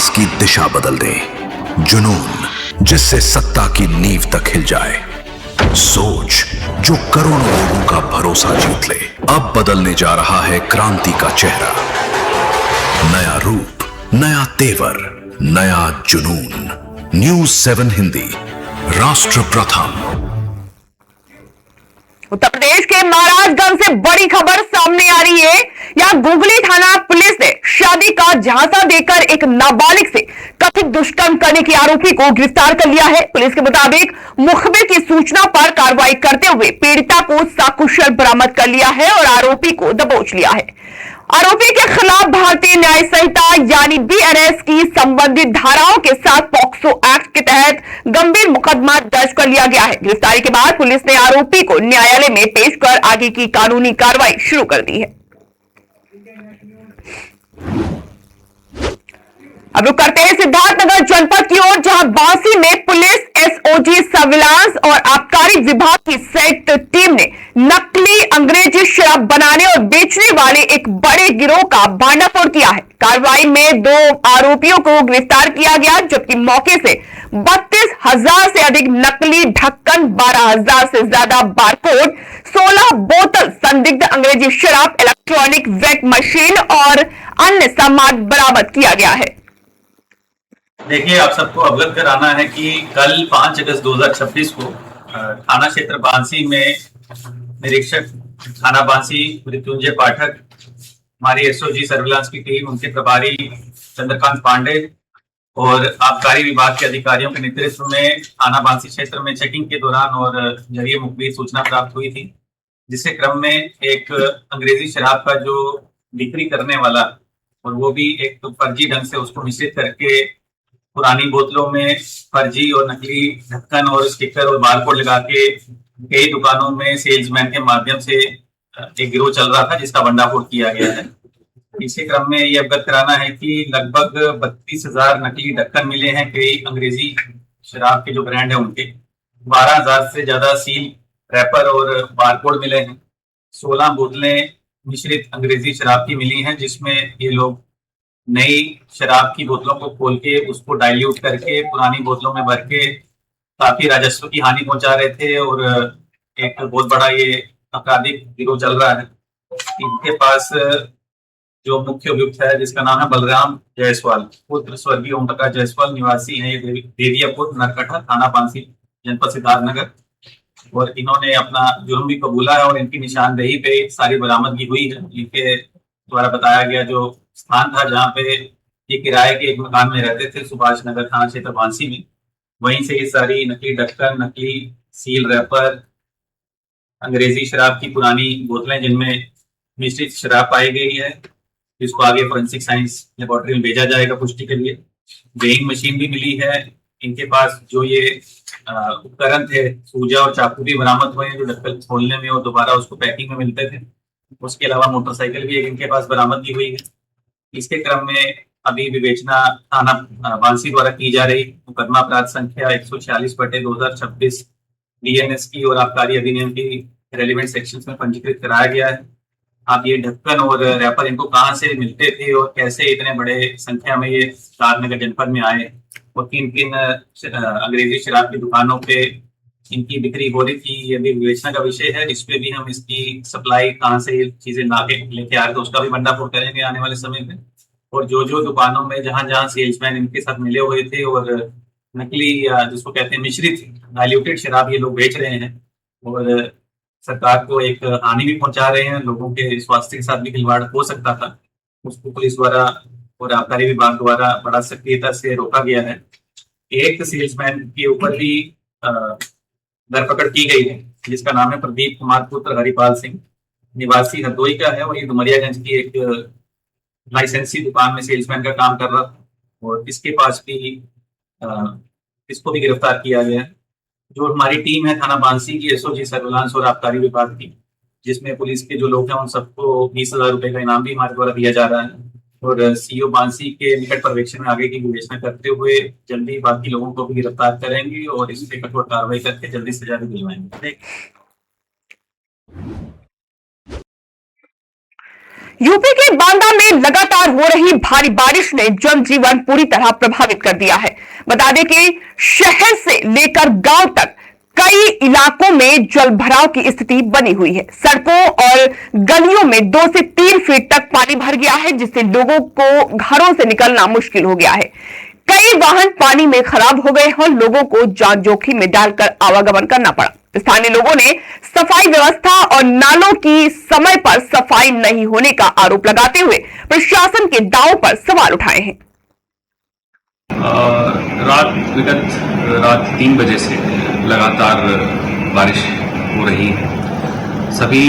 विकास की दिशा बदल दे, जुनून जिससे सत्ता की नींव तक हिल जाए, सोच जो करोड़ों लोगों का भरोसा जीत ले। अब बदलने जा रहा है क्रांति का चेहरा, नया रूप, नया तेवर, नया जुनून। न्यूज 7 हिंदी, राष्ट्र प्रथम। उत्तर प्रदेश के महाराजगंज से बड़ी खबर सामने आ रही है। यहाँ गुगली थाना पुलिस ने शादी का झांसा देकर एक नाबालिग से कथित दुष्कर्म करने के आरोपी को गिरफ्तार कर लिया है। पुलिस के मुताबिक मुखबिर की सूचना पर कार्रवाई करते हुए पीड़िता को सकुशल बरामद कर लिया है और आरोपी को दबोच लिया है। आरोपी के खिलाफ भारतीय न्याय संहिता यानी बीएनएस की संबंधित धाराओं के साथ पॉक्सो एक्ट के तहत गंभीर मुकदमा दर्ज कर लिया गया है। गिरफ्तारी के बाद पुलिस ने आरोपी को न्यायालय में पेश कर आगे की कानूनी कार्रवाई शुरू कर दी है। अब रुक करते हैं सिद्धार्थनगर जनपद की ओर, जहां बांसी में पुलिस, एसओजी सर्विलांस और आबकारी विभाग की संयुक्त टीम ने नकली अंग्रेजी शराब बनाने और बेचने वाले एक बड़े गिरोह का भांडाफोड़ किया है। कार्रवाई में 2 आरोपियों को गिरफ्तार किया गया, जबकि मौके से 32,000 से अधिक नकली ढक्कन, 12,000 से ज्यादा बारकोड, 16 बोतल संदिग्ध अंग्रेजी शराब, इलेक्ट्रॉनिक वेट मशीन और अन्य सामान बरामद किया गया है। देखिए, आप सबको अवगत कराना है कि कल 5 अगस्त 2026 को थाना क्षेत्र बांसी में निरीक्षक थाना बांसी मृत्युंजय पाठक, हमारी एसओजी सर्विलांस की टीम, उनके प्रभारी चंद्रकांत पांडे और आबकारी विभाग के अधिकारियों के नेतृत्व में थाना बांसी क्षेत्र में चेकिंग के दौरान और जरिए मुखबिर सूचना प्राप्त हुई थी, जिसके क्रम में एक अंग्रेजी शराब का जो बिक्री करने वाला और वो भी एक फर्जी ढंग से उसको मिश्रित करके पुरानी बोतलों में फर्जी और नकली ढक्कन और स्टिकर और बारकोड लगा के कई दुकानों में सेल्समैन के माध्यम से एक गिरोह चल रहा था, जिसका भंडाफोड़ किया गया है। इसी क्रम में ये अवगत कराना है कि लगभग 32,000 नकली ढक्कन मिले हैं कई अंग्रेजी शराब के जो ब्रांड है उनके, 12,000 से ज्यादा सील, रैपर और बारकोड मिले हैं, 16 बोतलें मिश्रित अंग्रेजी शराब की मिली हैं, जिसमें ये लोग नई शराब की बोतलों को खोल के उसको डाइल्यूट करके पुरानी बोतलों में भर के काफी राजस्व की हानि पहुंचा रहे थे और एक बहुत बड़ा ये आपराधिक गिरोह चल रहा है। इनके पास जो मुख्य अभियुक्त है, जिसका नाम है बलराम जायसवाल, पुत्र स्वर्गीय ओम प्रकाश जायसवाल, निवासी है देवियापुर, नरकटा, थाना बांसी, जनपद सिद्धार्थनगर, और इन्होंने अपना जुर्म भी कबूला है और इनकी निशानदेही पे सारी बरामदगी हुई है। इनके द्वारा बताया गया जो स्थान था जहाँ पे ये किराए के एक मकान में रहते थे, सुभाष नगर थाना क्षेत्र बांसी में, वहीं से ये सारी नकली ढक्कन, नकली सील, रैपर, अंग्रेजी शराब की पुरानी बोतलें जिनमें मिश्रित शराब पाई गई है, जिसको आगे फोरेंसिक साइंस लेबोरेटरी में भेजा जाएगा पुष्टि के लिए। वेइंग मशीन भी मिली है इनके पास। जो ये उपकरण थे, सूजा और चाकू भी बरामद हुए हैं जो ढक्कन खोलने में और दोबारा उसको पैकिंग में मिलते थे। उसके अलावा मोटरसाइकिल भी एक इनके पास बरामदगी हुई है। इसके क्रम में अभी विवेचना थाना बांसी द्वारा की जा रही मुकदमा अपराध संख्या 146/2026 बीएनएस की और आबकारी अधिनियम की रेलिवेंट सेक्शंस में पंजीकृत कराया गया है। अब ये ढक्कन और रैपर इनको कहाँ से मिलते थे और कैसे इतने बड़े संख्या में ये सिद्धार्थनगर जनपद में आए और किन किन अंग्रेजी शराब की दुकानों पे इनकी बिक्री हो रही थी, ये भी विवेचना का विषय है। इस पे भी हम इसकी सप्लाई कहाँ से चीजें लेके आ रहे थे उसका भी भंडाफोड़ करेंगे आने वाले समय में। और जो दुकानों में जहां सेल्समैन इनके साथ मिले हुए थे और नकली या जिसको कहते हैं मिश्रित डाइल्यूटेड शराब ये लोग बेच रहे हैं और सरकार को एक हानि भी पहुंचा रहे हैं, लोगों के स्वास्थ्य के साथ भी खिलवाड़ हो सकता था, उसको पुलिस द्वारा और आबकारी विभाग द्वारा बड़ा सक्रियता से रोका गया है। एक सेल्समैन के ऊपर भी धरपकड़ की गई है, जिसका नाम है प्रदीप कुमार पुत्र हरिपाल सिंह, निवासी हरदोई का है और ये डुमरियागंज की एक लाइसेंसी दुकान में सेल्समैन का काम कर रहा था और इसके पास भी इसको भी गिरफ्तार किया गया है। जो हमारी टीम है थाना बांसी की, एसओजी सर्विलांस और आबकारी विभाग की, जिसमें पुलिस के जो लोग हैं उन सबको 20,000 रुपए का इनाम भी हमारे द्वारा दिया जा रहा है और सीओ बांसी के निकट पर्यवेक्षण में आगे की विवेचना करते हुए जल्दी बाकी लोगों को भी गिरफ्तार करेंगे और इस पे कठोर कार्रवाई करके जल्दी सजा भी दिलवाएंगे। यूपी के बांदा में लगातार हो रही भारी बारिश ने जनजीवन पूरी तरह प्रभावित कर दिया है। बता दें कि शहर से लेकर गांव तक कई इलाकों में जलभराव की स्थिति बनी हुई है। सड़कों और गलियों में 2 से 3 फीट तक पानी भर गया है, जिससे लोगों को घरों से निकलना मुश्किल हो गया है। कई वाहन पानी में खराब हो गए और लोगों को जान जोखिम में डालकर आवागमन करना पड़ा। स्थानीय लोगों ने सफाई व्यवस्था और नालों की समय पर सफाई नहीं होने का आरोप लगाते हुए प्रशासन के दावों पर सवाल उठाए हैं। विगत रात 3 बजे से लगातार बारिश हो रही है। सभी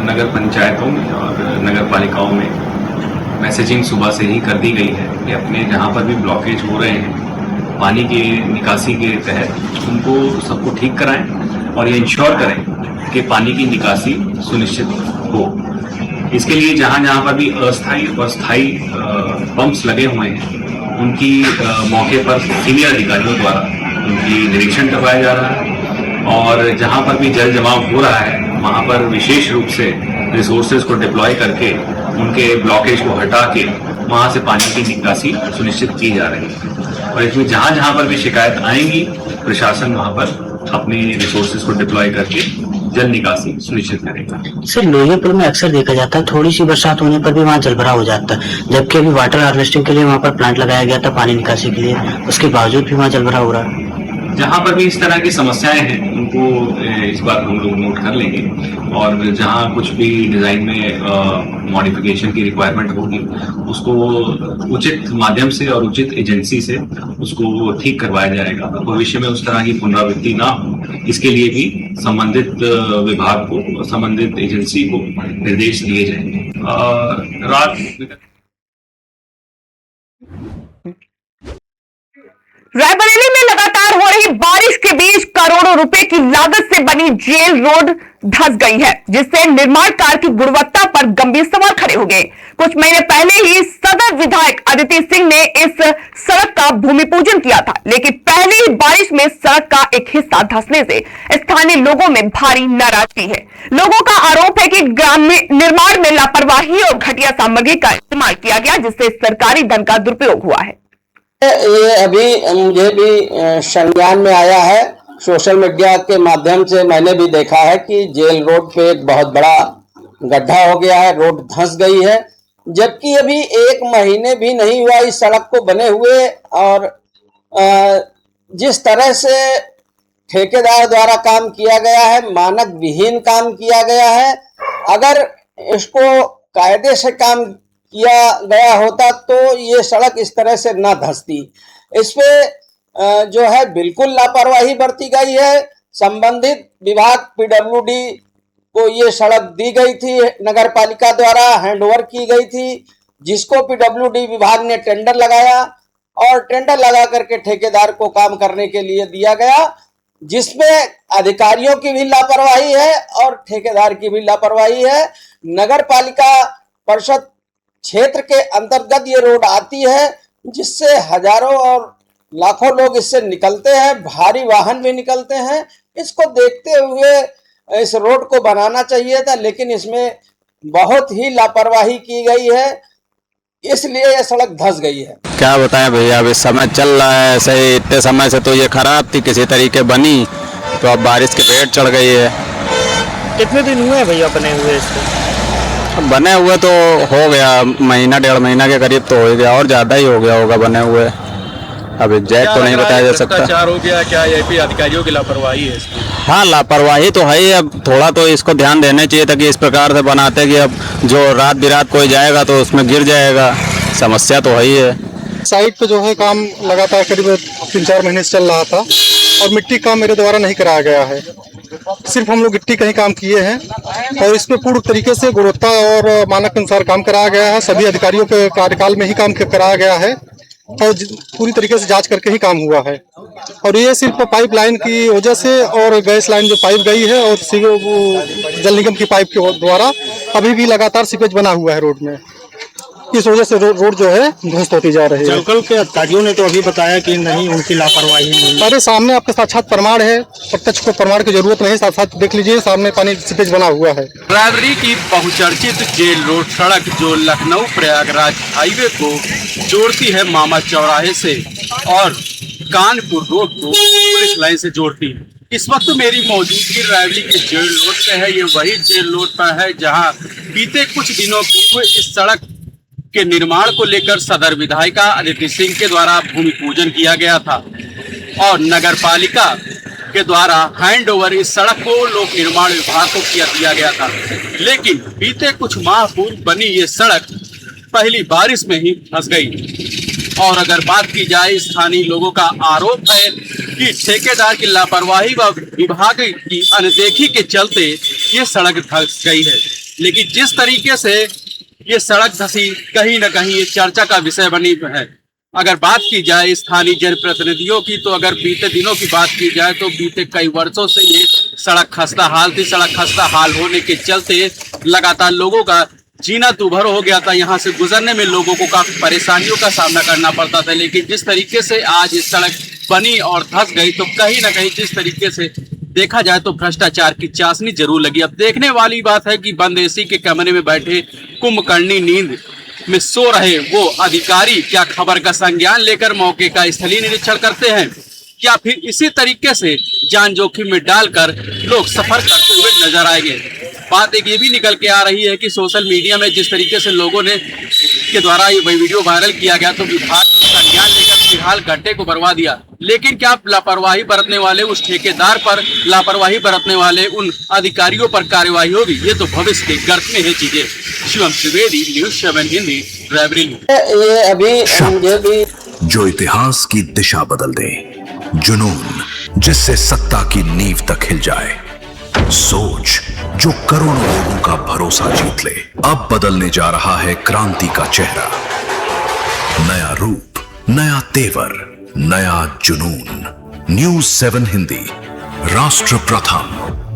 नगर पंचायतों में और नगर पालिकाओं में मैसेजिंग सुबह से ही कर दी गई है कि अपने जहाँ पर भी ब्लॉकेज हो रहे हैं पानी की निकासी के तहत उनको सबको ठीक कराएं और ये इंश्योर करें कि पानी की निकासी सुनिश्चित हो। इसके लिए जहाँ जहाँ पर भी अस्थायी और स्थायी पंप्स लगे हुए हैं उनकी मौके पर सीनियर अधिकारियों द्वारा उनकी निरीक्षण करवाया जा रहा है और जहाँ पर भी जल जमाव हो रहा है वहाँ पर विशेष रूप से रिसोर्सेज को डिप्लॉय करके उनके ब्लॉकेज को हटा के वहाँ से पानी की निकासी सुनिश्चित की जा रही है। और इसमें जहाँ जहाँ पर भी शिकायत आएंगी प्रशासन वहाँ पर अपने रिसोर्सेज को डिप्लॉय करके जल निकासी सुनिश्चित करेगा। सर, लोहियापुर में अक्सर देखा जाता है थोड़ी सी बरसात होने पर भी वहाँ जलभराव हो जाता है, जबकि अभी वाटर हार्वेस्टिंग के लिए वहाँ पर प्लांट लगाया गया था पानी निकासी के लिए, उसके बावजूद भी वहाँ जलभराव हो रहा है। जहाँ पर भी इस तरह की समस्याएं हैं उनको इस बार हम लोग नोट कर लेंगे और जहाँ कुछ भी डिजाइन में मॉडिफिकेशन की रिक्वायरमेंट होगी उसको उचित माध्यम से और उचित एजेंसी से उसको ठीक करवाया जाएगा। भविष्य में उस तरह की पुनरावृत्ति ना हो इसके लिए भी संबंधित विभाग को संबंधित एजेंसी को निर्देश दिए जाएंगे। रायबरेली में लगातार हो रही बारिश के बीच करोड़ों रुपए की लागत से बनी जेल रोड धंस गई है, जिससे निर्माण कार्य की गुणवत्ता पर गंभीर सवाल खड़े हो गए। कुछ महीने पहले ही सदर विधायक अदिति सिंह ने इस सड़क का भूमि पूजन किया था, लेकिन पहली ही बारिश में सड़क का एक हिस्सा धंसने से स्थानीय लोगों में भारी नाराजगी है। लोगों का आरोप है कि निर्माण में लापरवाही और घटिया सामग्री का इस्तेमाल किया गया, जिससे सरकारी धन का दुरुपयोग हुआ है। ये अभी मुझे भी संज्ञान में आया है, सोशल मीडिया के माध्यम से मैंने भी देखा है कि जेल रोड पे एक बहुत बड़ा गड्ढा हो गया है, रोड धंस गई है, जबकि अभी 1 महीने भी नहीं हुआ इस सड़क को बने हुए। और जिस तरह से ठेकेदार द्वारा काम किया गया है, मानक विहीन काम किया गया है। अगर इसको कायदे से काम किया गया होता तो ये सड़क इस तरह से न धंसती। इस पे जो है बिल्कुल लापरवाही बरती गई है। संबंधित विभाग पीडब्ल्यूडी को ये सड़क दी गई थी, नगर पालिका द्वारा हैंडओवर की गई थी, जिसको पीडब्ल्यूडी विभाग ने टेंडर लगाया और टेंडर लगा करके ठेकेदार को काम करने के लिए दिया गया, जिसमें अधिकारियों की भी लापरवाही है और ठेकेदार की भी लापरवाही है। नगर पालिका परिषद क्षेत्र के अंतर्गत ये रोड आती है, जिससे हजारों और लाखों लोग इससे निकलते हैं, भारी वाहन भी निकलते हैं। इसको देखते हुए इस रोड को बनाना चाहिए था, लेकिन इसमें बहुत ही लापरवाही की गई है, इसलिए ये सड़क धंस गई है। क्या बताएं भैया, अब इस समय चल रहा है ऐसे ही। इतने समय से तो ये खराब थी, किसी तरीके बनी, तो अब बारिश के पेट चढ़ गई है। कितने दिन हुए भैया बने हुए इसको? बने हुए तो हो गया महीना 1.5 महीना के करीब तो हो गया, और ज्यादा ही हो गया होगा बने हुए। अब एग्जैक्ट तो नहीं बताया जा सकता। हो गया क्या, ये भी अधिकारियों की लापरवाही है इसकी? हाँ, लापरवाही तो है ही। अब थोड़ा तो इसको ध्यान देना चाहिए था कि इस प्रकार से बनाते कि अब जो रात बिरात कोई जाएगा तो उसमें गिर जाएगा। समस्या तो है ही है। साइट पे जो है काम लगातार करीब 3-4 महीने से चल रहा था और मिट्टी काम मेरे द्वारा नहीं कराया गया है। सिर्फ हम लोग गिट्टी का ही काम किए हैं और इसमें पूर्ण तरीके से गुणवत्ता और मानक के अनुसार काम कराया गया है। सभी अधिकारियों के कार्यकाल में ही काम कराया गया है और पूरी तरीके से जांच करके ही काम हुआ है। और ये सिर्फ पाइपलाइन की वजह से और गैस लाइन जो पाइप गई है और जल निगम की पाइप के द्वारा अभी भी लगातार सीपेज बना हुआ है रोड में। इस वजह से रोड जो है ध्वस्त होती जा रही है। जलकल के अधिकारियों ने तो अभी बताया कि नहीं, उनकी लापरवाही नहीं। अरे सामने आपके साक्षात प्रमाण है, प्रत्यक्ष को प्रमाण की जरूरत नहीं, साथ साथ देख लीजिए सामने पानी सीपेज बना हुआ है। रायबरेली की बहुचर्चित जेल रोड सड़क जो लखनऊ प्रयागराज हाईवे को जोड़ती है मामा चौराहे से और कानपुर रोड को पुलिस लाइन से जोड़ती है। इस वक्त मेरी मौजूदगी रायबरेली के जेल रोड पे है। ये वही जेल रोड पर है जहां बीते कुछ दिनों पूर्व इस सड़क के निर्माण को लेकर सदर विधायिका अदिति सिंह के द्वारा भूमि पूजन किया गया था और नगर पालिका के द्वारा हैंडओवर इस सड़क को लोक निर्माण विभाग को दिया गया था। लेकिन बीते कुछ माह पूर्व बनी ये सड़क पहली बारिश में ही फंस गई। और अगर बात की जाए, स्थानीय लोगों का आरोप है कि ठेकेदार की लापरवाही व विभाग की अनदेखी के चलते ये सड़क धंस गई है। लेकिन जिस तरीके से ये सड़क धंसी, कहीं न कहीं ये चर्चा का विषय बनी है। अगर बात की जाए स्थानीय जनप्रतिनिधियों की, तो अगर बीते दिनों की बात की जाए तो बीते कई वर्षों से ये सड़क खस्ता हाल थी। सड़क खस्ता हाल होने के चलते लगातार लोगों का जीना दूभर हो गया था। यहाँ से गुजरने में लोगों को काफी परेशानियों का सामना करना पड़ता था। लेकिन जिस तरीके से आज ये सड़क बनी और धंस गई, तो कहीं ना कहीं जिस तरीके से देखा जाए तो भ्रष्टाचार की चाशनी जरूर लगी। अब देखने वाली बात है कि बंद एसी के कमरे में बैठे कुंभकर्णी नींद में सो रहे वो अधिकारी क्या खबर का संज्ञान लेकर मौके का स्थलीय निरीक्षण करते हैं, या फिर इसी तरीके से जान जोखिम में डालकर लोग सफर करते हुए नजर आएंगे। बात एक ये भी निकल के आ रही है कि सोशल मीडिया में जिस तरीके से लोगों ने के द्वारा ये वीडियो वायरल किया गया, तो विभाग संज्ञान लेकर फिलहाल गड्ढे को भरवा दिया। लेकिन क्या लापरवाही बरतने वाले उस ठेकेदार पर, लापरवाही बरतने वाले उन अधिकारियों पर कार्रवाई होगी? ये तो भविष्य के गर्त में है चीजें। शिवम त्रिवेदी, न्यूज़ 7 हिंदी, रायबरेली। ये अभी जो इतिहास की दिशा बदल दे, जुनून जिससे सत्ता की नींव तक हिल जाए, सोच जो करोड़ों लोगों का भरोसा जीत ले। अब बदलने जा रहा है क्रांति का चेहरा। नया रूप, नया तेवर, नया जुनून। न्यूज़ 7 हिंदी, राष्ट्र प्रथम।